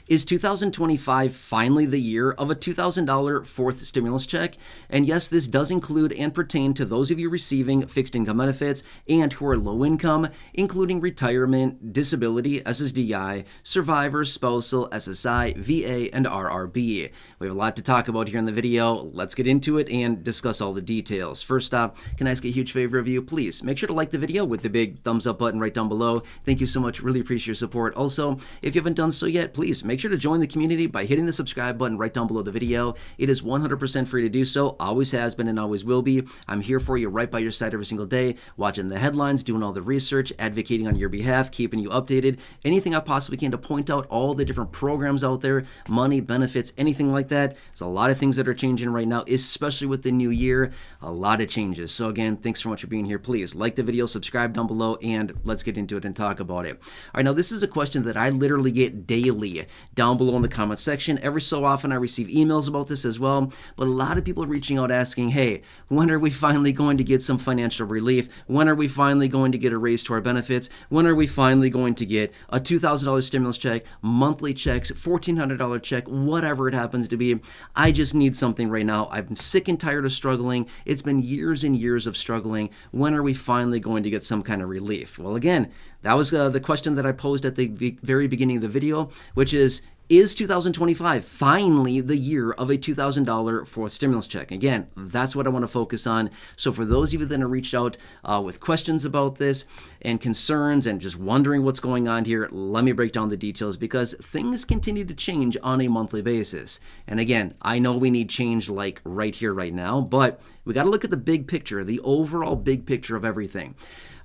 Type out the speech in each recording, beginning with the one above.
Is 2025 finally the year of a $2,000 fourth stimulus check? And yes, this does include and pertain to those of you receiving fixed income benefits and who are low income, including retirement, disability, SSDI, survivor, spousal, SSI, VA, and RRB. We have a lot to talk about here in the video. Let's get into it and discuss all the details. First up, can I ask a huge favor of you? Please make sure to like the video with the big thumbs up button right down below. Thank you so much. Really appreciate your support. Also, if you haven't done so yet, please make sure to join the community by hitting the subscribe button right down below the video. It is 100% free to do so. Always has been and always will be. I'm here for you right by your side every single day, watching the headlines, doing all the research, advocating on your behalf, keeping you updated, anything I possibly can to point out all the different programs out there, money, benefits, anything like that. There's a lot of things that are changing right now, especially with the new year. A lot of changes. So again, thanks so much for being here. Please like the video, subscribe down below, and let's get into it and talk about it. All right, now this is a question that I literally get daily down below in the comment section. Every so often I receive emails about this as well, but a lot of people are reaching out asking, hey, when are we finally going to get some financial relief? When are we finally going to get a raise to our benefits? When are we finally going to get a $2,000 stimulus check, monthly checks, $1,400 check, whatever it happens to be? I just need something right now. I'm sick and tired of struggling. It's been years and years of struggling. When are we finally going to get some kind of relief? Well, again, that was the question that I posed at the very beginning of the video, which is 2025 finally the year of a $2,000 fourth stimulus check? Again, that's what I want to focus on. So for those of you that have reached out with questions about this and concerns and just wondering what's going on here, let me break down the details because things continue to change on a monthly basis. And again, I know we need change like right here, right now, but we got to look at the big picture, the overall big picture of everything.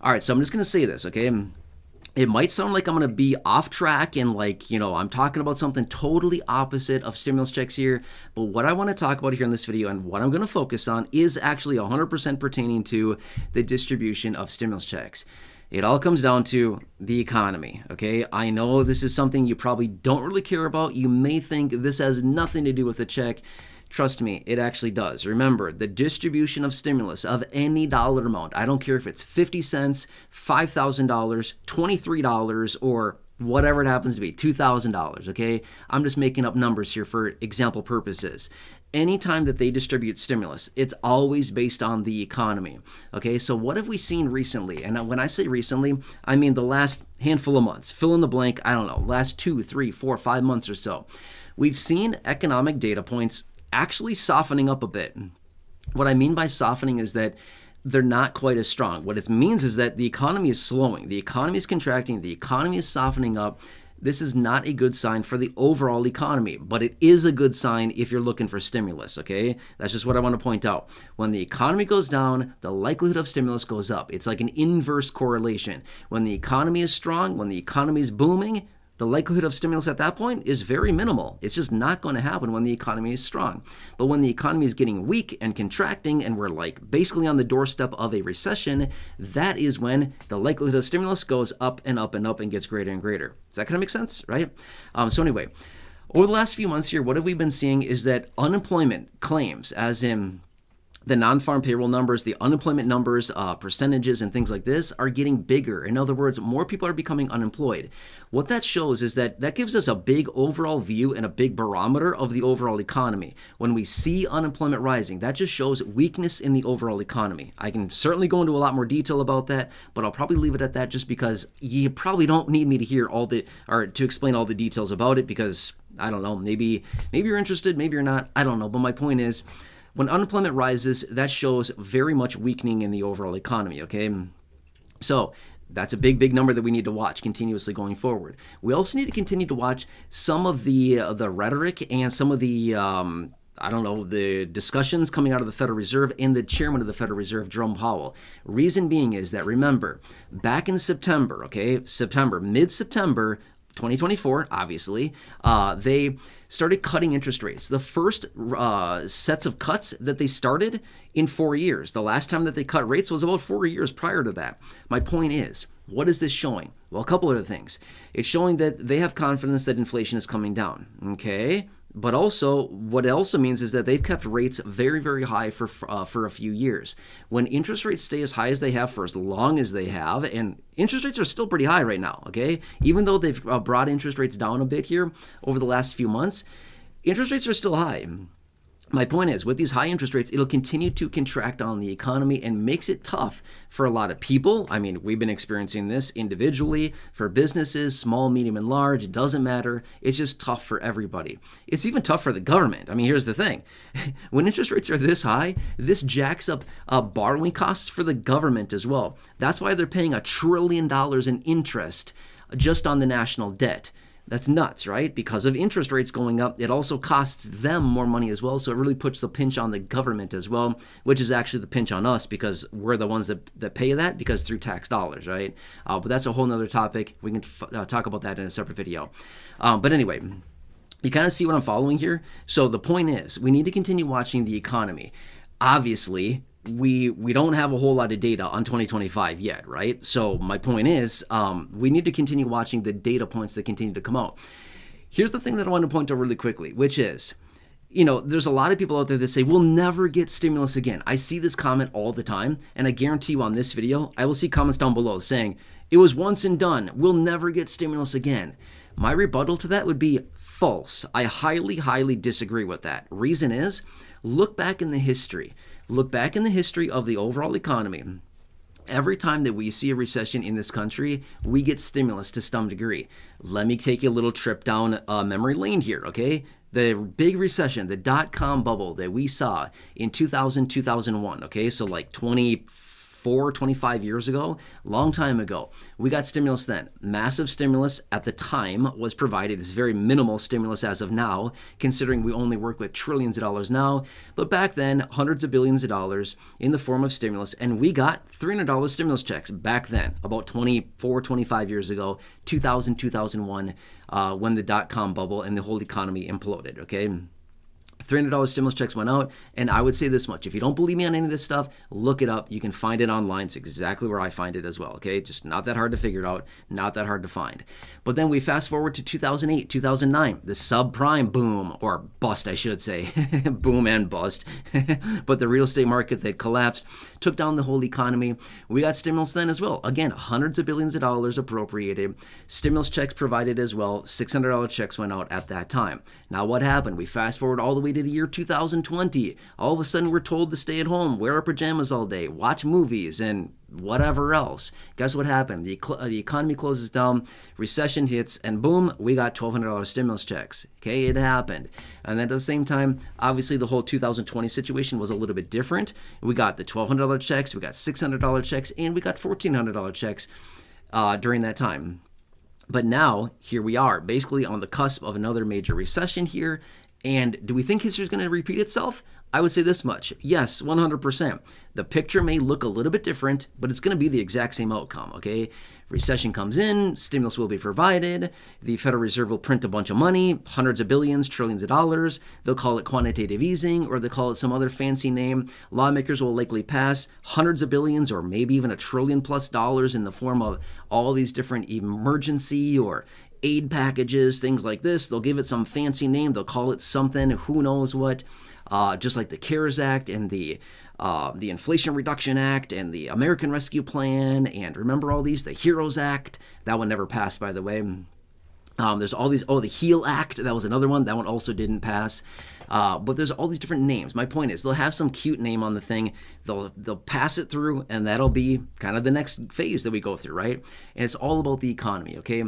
All right, so I'm just going to say this, okay? It might sound like I'm going to be off track and like, I'm talking about something totally opposite of stimulus checks here. But what I want to talk about here in this video and what I'm going to focus on is actually 100% pertaining to the distribution of stimulus checks. It all comes down to the economy, okay? I know this is something you probably don't really care about. You may think this has nothing to do with the check. Trust me, it actually does. Remember, the distribution of stimulus of any dollar amount, I don't care if it's 50 cents, $5,000, $23, or whatever it happens to be, $2,000, okay? I'm just making up numbers here for example purposes. Anytime that they distribute stimulus, it's always based on the economy, okay? So what have we seen recently? And when I say recently, I mean the last handful of months. Fill in the blank, I don't know, last 2, 3, 4, 5 months or so. We've seen economic data points actually softening up a bit. What I mean by softening is that they're not quite as strong. What it means is that the economy is slowing, the economy is contracting, the economy is softening up. This is not a good sign for the overall economy, but it is a good sign if you're looking for stimulus, okay? That's just what I want to point out. When the economy goes down, the likelihood of stimulus goes up. It's like an inverse correlation. When the economy is strong, when the economy is booming, the likelihood of stimulus at that point is very minimal. It's just not going to happen when the economy is strong. But when the economy is getting weak and contracting and we're like basically on the doorstep of a recession, that is when the likelihood of stimulus goes up and up and up and gets greater and greater. Does that kind of make sense, right? So anyway, over the last few months here, what have we been seeing is that unemployment claims, as in the non-farm payroll numbers, the unemployment numbers, percentages, and things like this are getting bigger. In other words, more people are becoming unemployed. What that shows is that gives us a big overall view and a big barometer of the overall economy. When we see unemployment rising, that just shows weakness in the overall economy. I can certainly go into a lot more detail about that, but I'll probably leave it at that just because you probably don't need me to hear to explain all the details about it because, I don't know, maybe you're interested, maybe you're not, I don't know. But my point is, when unemployment rises, that shows very much weakening in the overall economy, okay? So that's a big, big number that we need to watch continuously going forward. We also need to continue to watch some of the rhetoric and some of the, the discussions coming out of the Federal Reserve and the chairman of the Federal Reserve, Jerome Powell. Reason being is that, remember, back in September, mid-September, 2024, obviously, they started cutting interest rates. The first sets of cuts that they started in 4 years. The last time that they cut rates was about 4 years prior to that. My point is, what is this showing? Well, a couple of things. It's showing that they have confidence that inflation is coming down, okay? But also, what it also means is that they've kept rates very, very high for a few years. When interest rates stay as high as they have for as long as they have, and interest rates are still pretty high right now, okay? Even though they've brought interest rates down a bit here over the last few months, interest rates are still high. My point is, with these high interest rates, it'll continue to contract on the economy and makes it tough for a lot of people. I mean, we've been experiencing this individually, for businesses, small, medium, and large. It doesn't matter. It's just tough for everybody. It's even tough for the government. I mean, here's the thing. When interest rates are this high, this jacks up borrowing costs for the government as well. That's why they're paying $1 trillion in interest just on the national debt. That's nuts, right? Because of interest rates going up, it also costs them more money as well. So it really puts the pinch on the government as well, which is actually the pinch on us because we're the ones that pay that because through tax dollars, right? But that's a whole nother topic. We can talk about that in a separate video. But anyway, you kind of see what I'm following here. So the point is, we need to continue watching the economy. Obviously, we don't have a whole lot of data on 2025 yet, right? So my point is, we need to continue watching the data points that continue to come out. Here's the thing that I want to point out really quickly, which is, there's a lot of people out there that say, we'll never get stimulus again. I see this comment all the time, and I guarantee you on this video, I will see comments down below saying, it was once and done. We'll never get stimulus again. My rebuttal to that would be false. I highly, highly disagree with that. Reason is, look back in the history. Look back in the history of the overall economy. Every time that we see a recession in this country, we get stimulus to some degree. Let me take you a little trip down memory lane here, okay? The big recession, the dot-com bubble that we saw in 2000, 2001, okay? So like 25 years ago, long time ago. We got stimulus then. Massive stimulus at the time was provided. It's very minimal stimulus as of now, considering we only work with trillions of dollars now. But back then, hundreds of billions of dollars in the form of stimulus. And we got $300 stimulus checks back then, about 25 years ago, 2000, 2001, when the dot-com bubble and the whole economy imploded, okay? $300 stimulus checks went out, and I would say this much. If you don't believe me on any of this stuff, look it up. You can find it online. It's exactly where I find it as well, okay? Just not that hard to figure out, not that hard to find. But then we fast forward to 2008, 2009, the subprime boom, or bust, I should say. Boom and bust. But the real estate market that collapsed, took down the whole economy. We got stimulus then as well. Again, hundreds of billions of dollars appropriated. Stimulus checks provided as well. $600 checks went out at that time. Now what happened? We fast forward all the way to the year 2020. All of a sudden we're told to stay at home, wear our pajamas all day, watch movies, and whatever else. Guess what happened? The economy closes down, recession hits, and boom, we got $1,200 stimulus checks. Okay, it happened. And then at the same time, obviously the whole 2020 situation was a little bit different. We got the $1,200 checks, we got $600 checks, and we got $1,400 checks during that time. But now, here we are, basically on the cusp of another major recession here. And do we think history is going to repeat itself? I would say this much. Yes, 100%. The picture may look a little bit different, but it's going to be the exact same outcome, okay? Recession comes in, stimulus will be provided, the Federal Reserve will print a bunch of money, hundreds of billions, trillions of dollars. They'll call it quantitative easing, or they'll call it some other fancy name. Lawmakers will likely pass hundreds of billions or maybe even $1 trillion+ in the form of all these different emergency or aid packages, things like this. They'll give it some fancy name. They'll call it something, who knows what, just like the CARES Act and the Inflation Reduction Act and the American Rescue Plan, and remember all these, the HEROES Act, that one never passed, by the way. There's all these, the HEAL Act, that was another one, that one also didn't pass. But there's all these different names. My point is, they'll have some cute name on the thing, they'll pass it through, and that'll be kind of the next phase that we go through, right? And it's all about the economy, okay?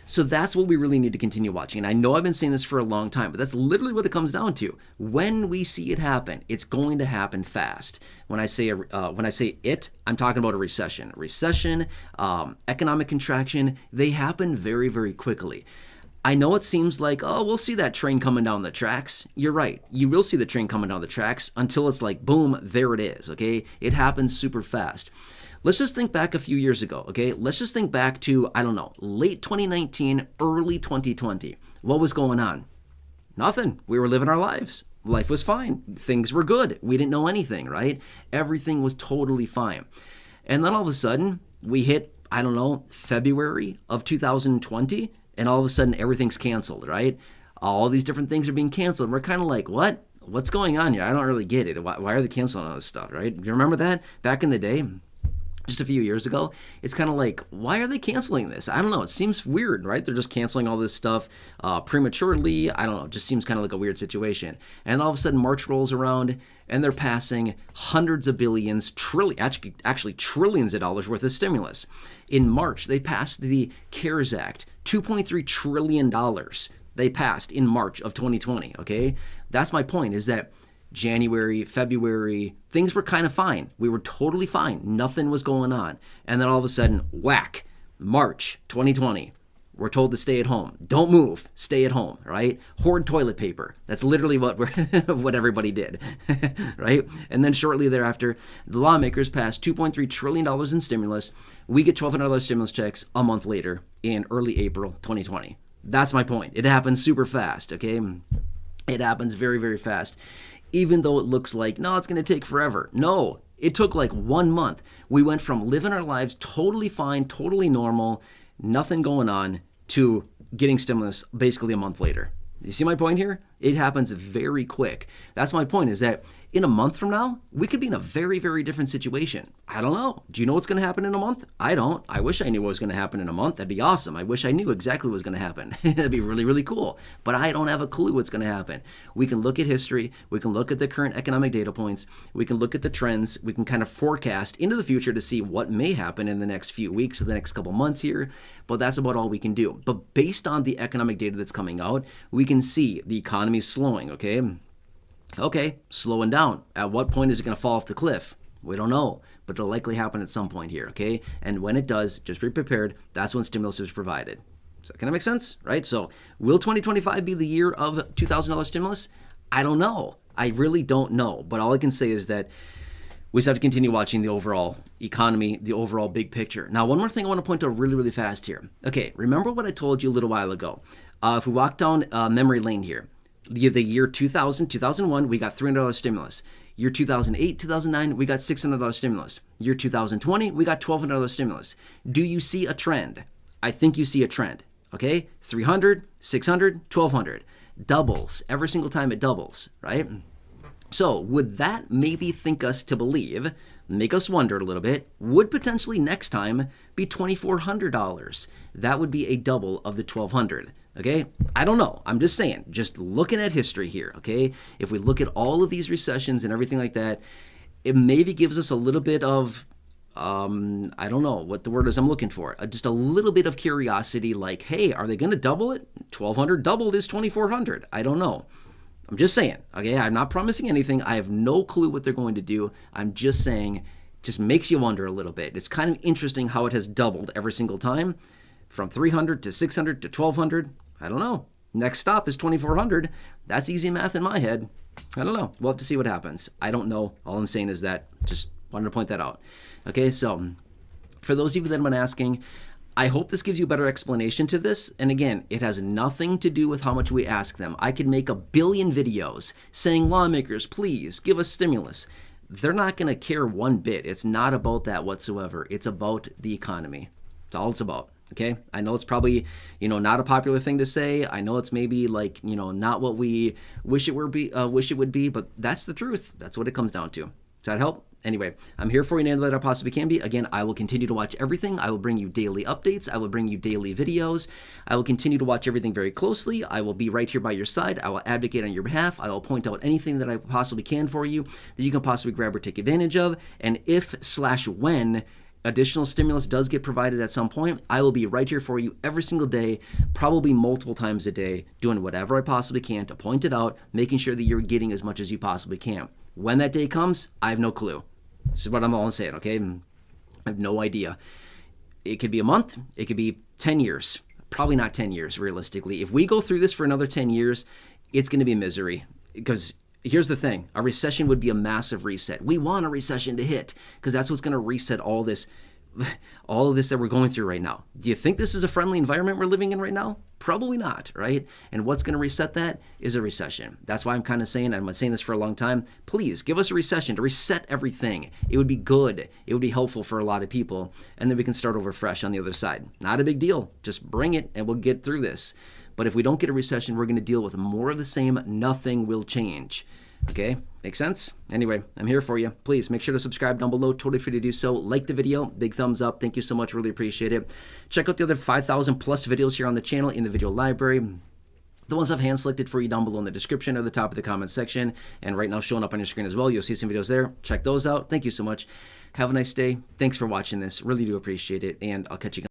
So that's what we really need to continue watching. And I know I've been saying this for a long time, but that's literally what it comes down to. When we see it happen, it's going to happen fast. When I say it, I'm talking about a recession. Recession, economic contraction, they happen very, very quickly. I know it seems like, we'll see that train coming down the tracks. You're right. You will see the train coming down the tracks until it's like, boom, there it is, okay? It happens super fast. Let's just think back a few years ago, okay? Let's just think back to, late 2019, early 2020. What was going on? Nothing. We were living our lives. Life was fine. Things were good. We didn't know anything, right? Everything was totally fine. And then all of a sudden, we hit, February of 2020, and all of a sudden everything's canceled, right? all these different things are being canceled. We're kind of like, what? What's going on here? I don't really get it. Why are they canceling all this stuff, right? Do you remember that back in the day? Just a few years ago, it's kind of like, why are they canceling this? I don't know. It seems weird, right? They're just canceling all this stuff prematurely. I don't know. It just seems kind of like a weird situation. And all of a sudden, March rolls around, and they're passing hundreds of billions, actually trillions of dollars worth of stimulus. In March, they passed the CARES Act, $2.3 trillion they passed in March of 2020, okay? That's my point, is that January, February, things were kind of fine. We were totally fine. Nothing was going on. And then all of a sudden, whack, March 2020. We're told to stay at home. Don't move. Stay at home, right? Hoard toilet paper. That's literally what what everybody did, right? And then shortly thereafter, the lawmakers passed $2.3 trillion in stimulus. We get $1,200 stimulus checks a month later in early April 2020. That's my point. It happens super fast, okay? It happens very, very fast. Even though it looks like, no, it's going to take forever. No, it took like 1 month. We went from living our lives totally fine, totally normal, nothing going on, to getting stimulus basically a month later. You see my point here? It happens very quick. That's my point, is that in a month from now, we could be in a very, very different situation. I don't know. Do you know what's going to happen in a month? I don't. I wish I knew what was going to happen in a month. That'd be awesome. I wish I knew exactly what was going to happen. That'd be really, really cool. But I don't have a clue what's going to happen. We can look at history. We can look at the current economic data points. We can look at the trends. We can kind of forecast into the future to see what may happen in the next few weeks or the next couple months here. But that's about all we can do. But based on the economic data that's coming out, we can see the economy is slowing, okay? Okay, slowing down. At what point is it going to fall off the cliff? We don't know, but it'll likely happen at some point here, okay? And when it does, just be prepared. That's when stimulus is provided. So can that make sense, right? So will 2025 be the year of $2,000 stimulus? I don't know. I really don't know. But all I can say is that we just have to continue watching the overall economy, the overall big picture. Now, one more thing I want to point out really, really fast here. Okay, remember what I told you a little while ago. If we walk down memory lane here, the year 2000, 2001, we got $300 stimulus. Year 2008, 2009, we got $600 stimulus. Year 2020, we got $1,200 stimulus. Do you see a trend? I think you see a trend, okay? 300, 600, 1,200. Doubles. Every single time it doubles, right? So would that maybe think us to believe, make us wonder a little bit, would potentially next time be $2,400? That would be a double of the $1,200. Okay, I don't know. I'm just saying, just looking at history here, okay? If we look at all of these recessions and everything like that, it maybe gives us a little bit of, I don't know what the word is I'm looking for, just a little bit of curiosity, like, hey, are they going to double it? 1,200 doubled is 2,400. I don't know. I'm just saying, okay? I'm not promising anything. I have no clue what they're going to do. I'm just saying, just makes you wonder a little bit. It's kind of interesting how it has doubled every single time, from 300 to 600 to 1,200. I don't know. Next stop is 2,400. That's easy math in my head. I don't know. We'll have to see what happens. I don't know. All I'm saying is that just wanted to point that out. Okay, so for those of you that have been asking, I hope this gives you a better explanation to this. And again, it has nothing to do with how much we ask them. I could make a billion videos saying, lawmakers, please give us stimulus. They're not going to care one bit. It's not about that whatsoever. It's about the economy. That's all it's about. Okay, I know it's probably, not a popular thing to say. I know it's maybe like, not what we wish it would be, but that's the truth. That's what it comes down to. Does that help? Anyway, I'm here for you in any way that I possibly can be. Again, I will continue to watch everything. I will bring you daily updates. I will bring you daily videos. I will continue to watch everything very closely. I will be right here by your side. I will advocate on your behalf. I will point out anything that I possibly can for you that you can possibly grab or take advantage of. And if/when additional stimulus does get provided at some point, I will be right here for you every single day, probably multiple times a day, doing whatever I possibly can to point it out, making sure that you're getting as much as you possibly can. When that day comes, I have no clue. This is what I'm all saying, okay? I have no idea. It could be a month. It could be 10 years. Probably not 10 years, realistically. If we go through this for another 10 years, it's going to be misery. Because here's the thing. A recession would be a massive reset. We want a recession to hit because that's what's going to reset all of this that we're going through right now. Do you think this is a friendly environment we're living in right now? Probably not, right? And what's going to reset that is a recession. That's why I'm kind of saying, I've been saying this for a long time, please give us a recession to reset everything. It would be good. It would be helpful for a lot of people. And then we can start over fresh on the other side. Not a big deal. Just bring it and we'll get through this. But if we don't get a recession, we're going to deal with more of the same. Nothing will change. Okay, makes sense? Anyway, I'm here for you. Please make sure to subscribe down below. Totally free to do so. Like the video, big thumbs up. Thank you so much. Really appreciate it. Check out the other 5,000 plus videos here on the channel in the video library. The ones I've hand selected for you down below in the description or the top of the comment section. And right now showing up on your screen as well. You'll see some videos there. Check those out. Thank you so much. Have a nice day. Thanks for watching this. Really do appreciate it. And I'll catch you guys.